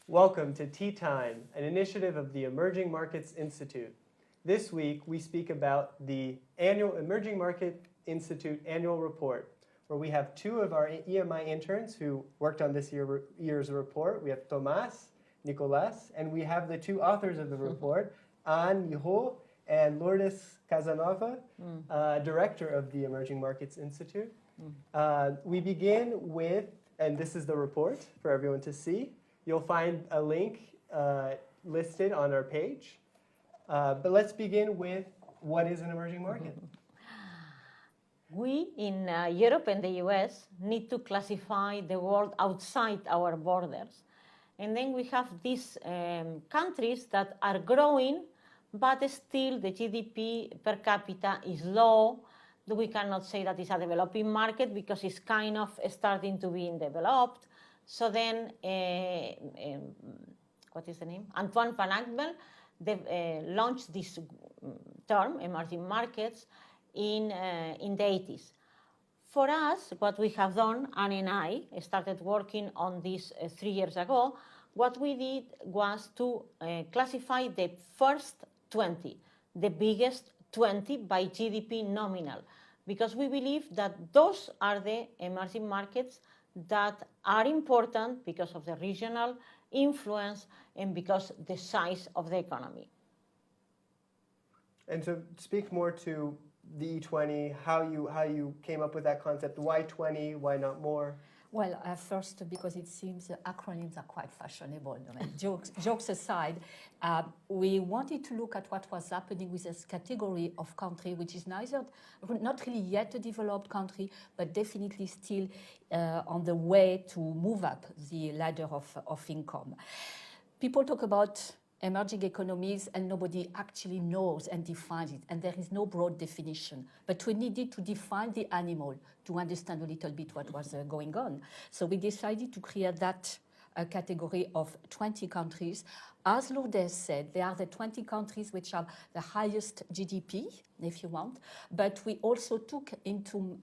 Welcome to Tea Time, an initiative of the Emerging Markets Institute. This week, we speak about the annual Emerging Market Institute annual report, where we have two of our EMI interns who worked on this year's report. We have Thomas, Nicolas, and we have the two authors of the report, Anne Miho and Lourdes Casanova, director of the Emerging Markets Institute. We begin with, and this is the report for everyone to see. You'll find a link listed on our page. But let's begin with what is an emerging market? We in Europe and the US need to classify the world outside our borders. And then we have these countries that are growing, but still the GDP per capita is low. We cannot say that it's a developing market because it's kind of starting to be developed. So then, what is the name? Antoine van Agmel launched this term, emerging markets, in the 80s. For us, what we have done, Anne and I started working on this 3 years ago. What we did was to classify the first 20, the biggest 20 by GDP nominal, because we believe that those are the emerging markets that are important because of the regional influence and because the size of the economy. And to speak more to the E20, how you came up with that concept, why 20, why not more? Well, first, because it seems acronyms are quite fashionable. I mean, jokes aside, we wanted to look at what was happening with this category of country, which is not really yet a developed country, but definitely still on the way to move up the ladder of income. People talk about emerging economies, and nobody actually knows and defines it, and there is no broad definition. But we needed to define the animal to understand a little bit what was going on. So we decided to create that category of 20 countries. As Lourdes said, they are the 20 countries which have the highest GDP, if you want, but we also took into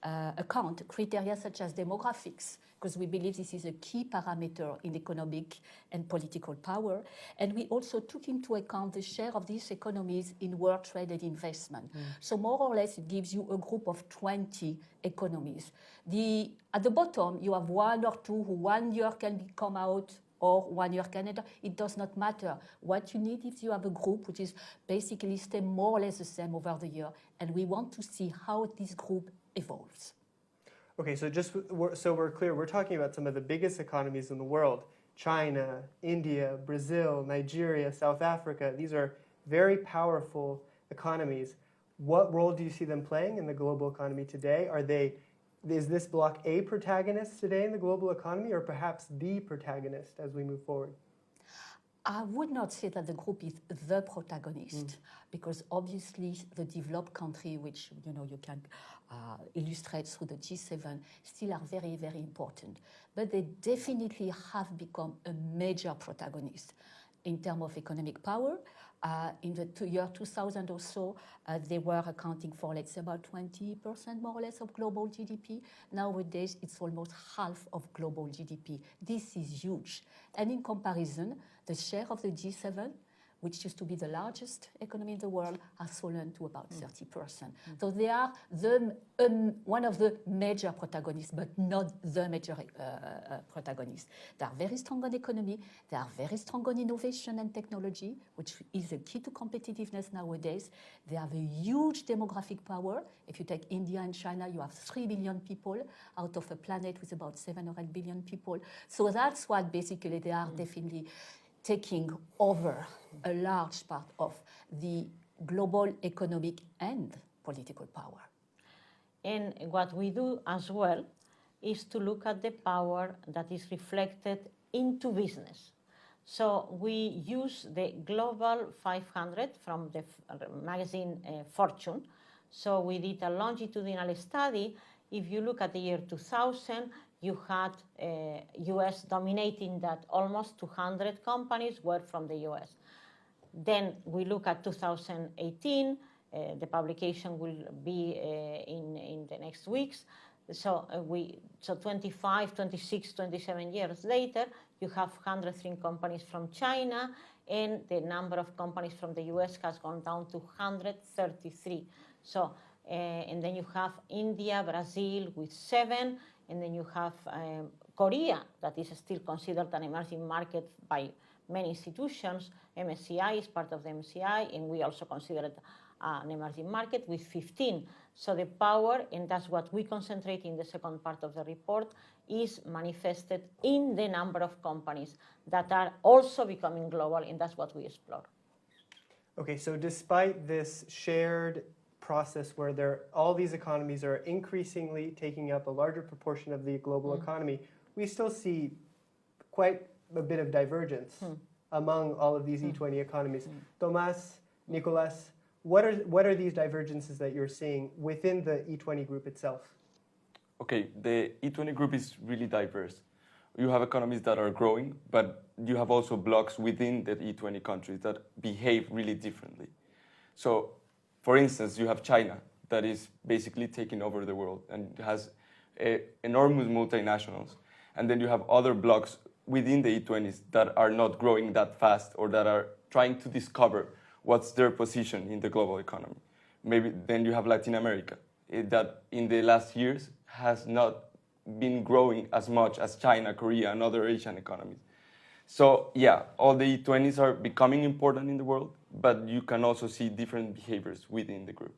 account criteria such as demographics, because we believe this is a key parameter in economic and political power. And we also took into account the share of these economies in world trade and investment. So more or less, it gives you a group of 20 economies. At the bottom, you have one or two who 1 year can come out or 1 year Canada. It does not matter. What you need is you have a group which is basically stay more or less the same over the year. And we want to see how this group evolves. Okay, so just so we're clear, we're talking about some of the biggest economies in the world: China, India, Brazil, Nigeria, South Africa. These are very powerful economies. What role do you see them playing in the global economy today? Is this bloc a protagonist today in the global economy, or perhaps the protagonist as we move forward? I would not say that the group is the protagonist, because obviously the developed country, which you can illustrate through the G7, still are very, very important. But they definitely have become a major protagonist in terms of economic power. In the year 2000 or so, they were accounting for, let's say, about 20% more or less of global GDP. Nowadays, it's almost half of global GDP. This is huge. And in comparison, the share of the G7, which used to be the largest economy in the world, has fallen to about 30%. So they are one of the major protagonists, but not the major protagonist. They are very strong on economy. They are very strong on innovation and technology, which is a key to competitiveness nowadays. They have a huge demographic power. If you take India and China, you have 3 billion people out of a planet with about 7 or 8 billion people. So that's what basically they are definitely taking over a large part of the global economic and political power. And what we do as well is to look at the power that is reflected into business. So we use the Global 500 from the magazine Fortune. So we did a longitudinal study. If you look at the year 2000, you had US dominating that. Almost 200 companies were from the US. Then we look at 2018. The publication will be in the next weeks. So so 25, 26, 27 years later, you have 103 companies from China, and the number of companies from the US has gone down to 133. So, and then you have India, Brazil with 7, and then you have Korea, that is still considered an emerging market by many institutions. MSCI is part of the MSCI, and we also consider it an emerging market with 15. So the power, and that's what we concentrate in the second part of the report, is manifested in the number of companies that are also becoming global, and that's what we explore. Okay, so despite this shared process where all these economies are increasingly taking up a larger proportion of the global economy, we still see quite a bit of divergence among all of these E20 economies. Tomás, Nicolas, what are these divergences that you're seeing within the E20 group itself? Okay, the E20 group is really diverse. You have economies that are growing, but you have also blocks within the E20 countries that behave really differently. So, for instance, you have China that is basically taking over the world and has enormous multinationals. And then you have other blocks within the E20s that are not growing that fast or that are trying to discover what's their position in the global economy. Maybe then you have Latin America that in the last years has not been growing as much as China, Korea, and other Asian economies. So yeah, all the E20s are becoming important in the world, but you can also see different behaviors within the group.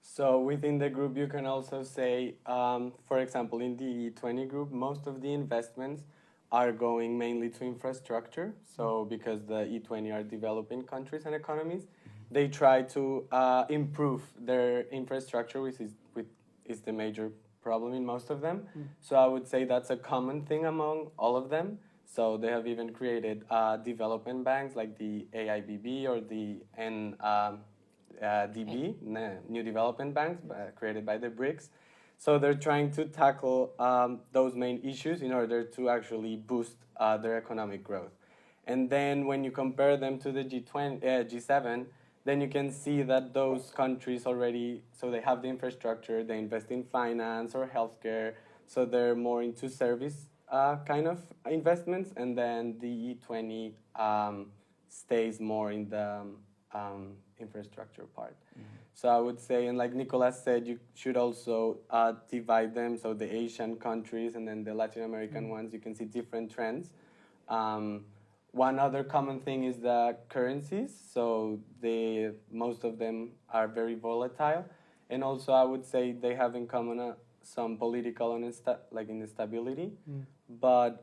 So within the group, you can also say, for example, in the E20 group, most of the investments are going mainly to infrastructure. So because the E20 are developing countries and economies, they try to improve their infrastructure, which is the major problem in most of them. So I would say that's a common thing among all of them. So they have even created development banks like the AIBB or the NDB, New Development Banks, created by the BRICS. So they're trying to tackle those main issues in order to actually boost their economic growth. And then when you compare them to the G7, then you can see that those countries already, so they have the infrastructure, they invest in finance or healthcare, so they're more into service kind of investments, and then the E20 stays more in the infrastructure part. So I would say, and like Nicolas said, you should also divide them, so the Asian countries and then the Latin American ones, you can see different trends. One other common thing is the currencies, so most of them are very volatile, and also I would say they have in common some political instability, but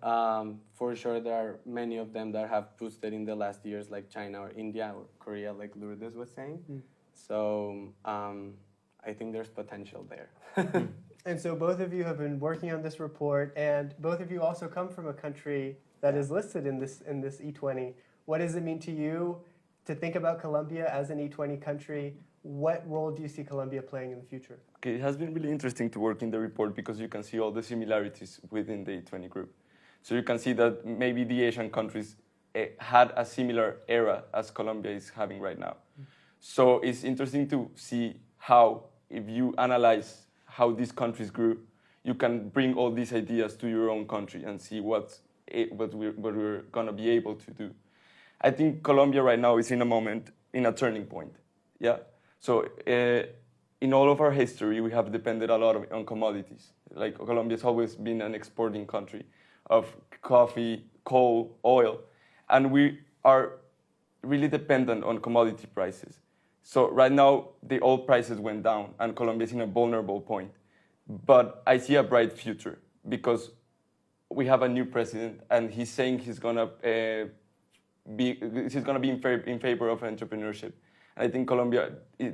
for sure there are many of them that have boosted in the last years, like China or India or Korea, like Lourdes was saying. So I think there's potential there. And so both of you have been working on this report, and both of you also come from a country that is listed in this E20. What does it mean to you to think about Colombia as an E20 country? What role do you see Colombia playing in the future? Okay, it has been really interesting to work in the report because you can see all the similarities within the E20 group. So you can see that maybe the Asian countries had a similar era as Colombia is having right now. So it's interesting to see how, if you analyze how these countries grew, you can bring all these ideas to your own country and see what we're going to be able to do. I think Colombia right now is in a turning point. Yeah. So in all of our history, we have depended a lot on commodities. Like Colombia has always been an exporting country of coffee, coal, oil, and we are really dependent on commodity prices. So right now, the oil prices went down, and Colombia is in a vulnerable point. But I see a bright future because we have a new president, and he's saying he's gonna be in favor of entrepreneurship. And I think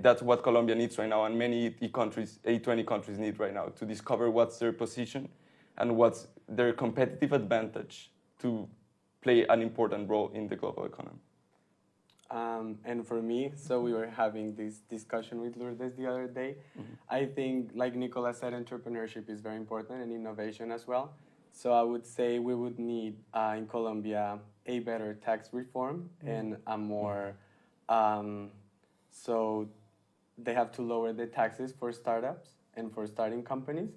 that's what Colombia needs right now, and many E20 countries need right now to discover what's their position and what's their competitive advantage to play an important role in the global economy. And for me, so we were having this discussion with Lourdes the other day. I think, like Nicolas said, entrepreneurship is very important and innovation as well. So I would say we would need in Colombia a better tax reform and a more, so they have to lower the taxes for startups. and for starting companies.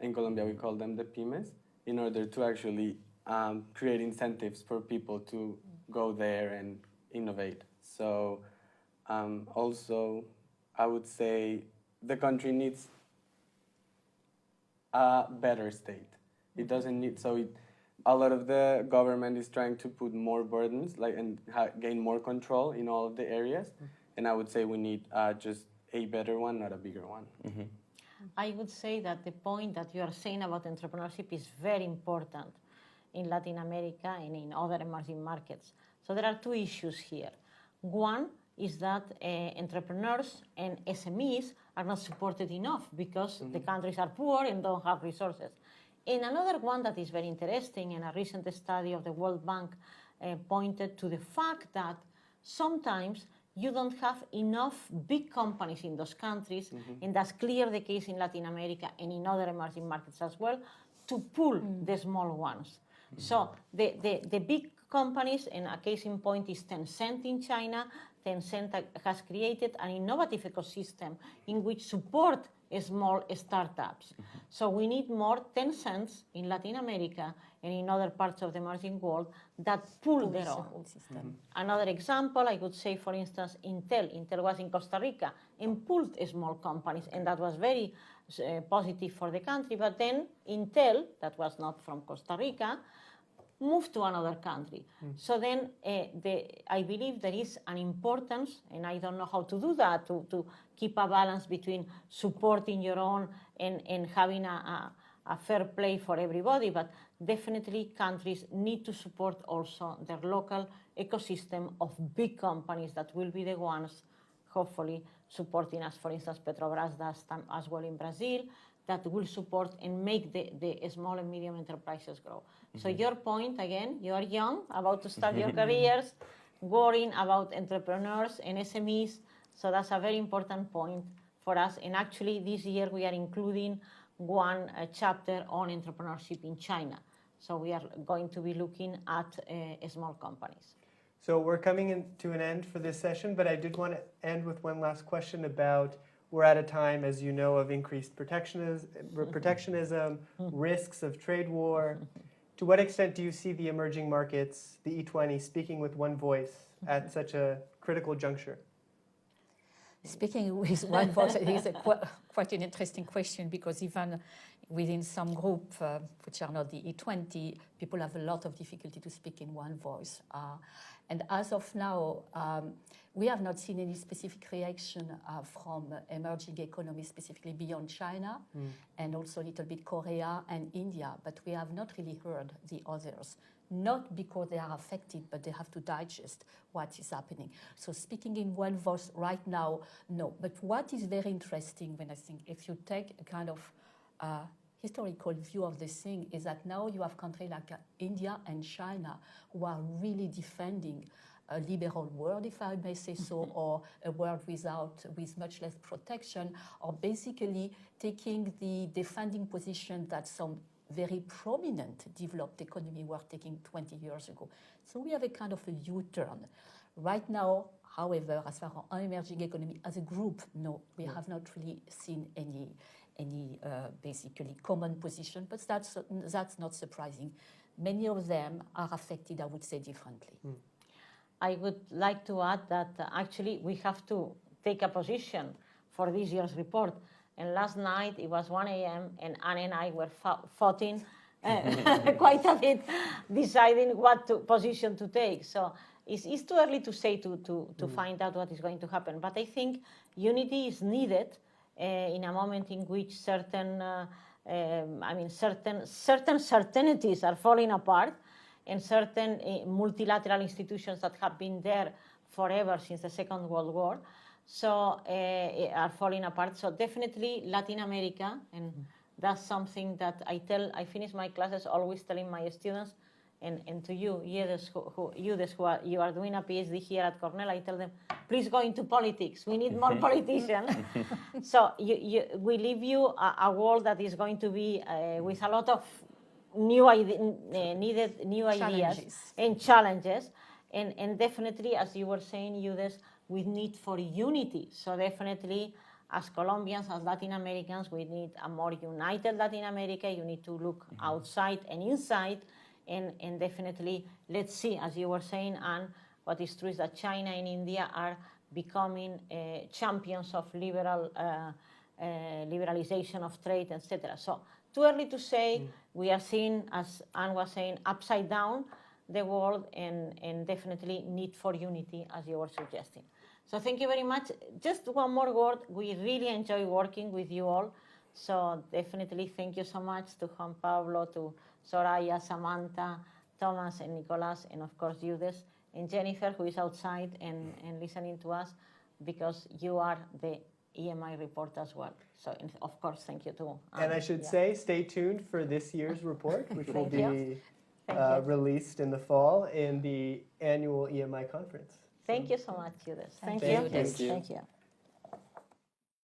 In Colombia, we call them the pymes, in order to actually create incentives for people to go there and innovate. So also, I would say the country needs a better state. It doesn't need, a lot of the government is trying to put more burdens and gain more control in all of the areas. And I would say we need just a better one, not a bigger one. I would say that the point that you are saying about entrepreneurship is very important in Latin America and in other emerging markets. So there are two issues here. One is that entrepreneurs and SMEs are not supported enough because the countries are poor and don't have resources. And another one that is very interesting, and a recent study of the World Bank pointed to the fact that sometimes you don't have enough big companies in those countries, and that's clear the case in Latin America and in other emerging markets as well, to pull the small ones. So the big companies, and a case in point is Tencent in China. Tencent has created an innovative ecosystem in which support small startups. So we need more Tencents in Latin America and in other parts of the emerging world that pull their own. Another example, I would say, for instance, Intel. Intel was in Costa Rica and pulled small companies, and that was very positive for the country. But then Intel, that was not from Costa Rica, moved to another country. So then I believe there is an importance, and I don't know how to do that, to keep a balance between supporting your own and having a fair play for everybody, but definitely countries need to support also their local ecosystem of big companies that will be the ones hopefully supporting us. For instance, Petrobras does as well in Brazil, that will support and make the small and medium enterprises grow. So your point, again, you are young, about to start your careers, worrying about entrepreneurs and SMEs. So that's a very important point for us. And actually, this year we are including one chapter on entrepreneurship in China. So we are going to be looking at small companies. So we're coming to an end for this session, but I did want to end with one last question about, we're at a time, as you know, of increased protectionism, risks of trade war. To what extent do you see the emerging markets, the E20, speaking with one voice at such a critical juncture? Speaking with one voice, it is quite an interesting question, because even within some group, which are not the E20, people have a lot of difficulty to speak in one voice. And as of now, we have not seen any specific reaction from emerging economies, specifically beyond China, and also a little bit Korea and India, but we have not really heard the others. Not because they are affected, but they have to digest what is happening. So speaking in one voice right now, no. But what is very interesting, when I think, if you take a kind of historical view of this thing, is that now you have countries like India and China who are really defending a liberal world, if I may say so, or a world with much less protection, or basically taking the defending position that some very prominent developed economy were taking 20 years ago. So we have a kind of a U-turn. Right now, however, as far as our emerging economy as a group, no, we have not really seen any basically common position, but that's not surprising. Many of them are affected, I would say, differently. I would like to add that actually we have to take a position for this year's report. And last night it was 1 a.m. and Anne and I were fighting quite a bit, deciding what position to take. So it's too early to say to find out what is going to happen. But I think unity is needed in a moment in which certain certainties are falling apart, and certain multilateral institutions that have been there forever since the Second World War, so are falling apart. So definitely Latin America, and that's something that I finish my classes always telling my students, and to you who are doing a PhD here at Cornell, I tell them, please go into politics. We need more politicians. So we leave you a world that is going to be with a lot of new ideas and challenges, and definitely, as you were saying, Eudes, with need for unity. So definitely, as Colombians, as Latin Americans, we need a more united Latin America. You need to look outside and inside, and definitely let's see, as you were saying, and what is true is that China and India are becoming champions of liberalization of trade, etc. So too early to say. We are seeing, as Anne was saying, upside down the world, and definitely need for unity, as you were suggesting. So thank you very much. Just one more word. We really enjoy working with you all. So definitely thank you so much to Juan Pablo, to Soraya, Samantha, Thomas, and Nicolas, and of course Judith, and Jennifer, who is outside and listening to us, because you are the EMI report as well. So of course, thank you to Anne. And I should say, stay tuned for this year's report, which will be released in the fall in the annual EMI conference. Thank you so much, Judith. Thank you. you. Thank you. Thank you.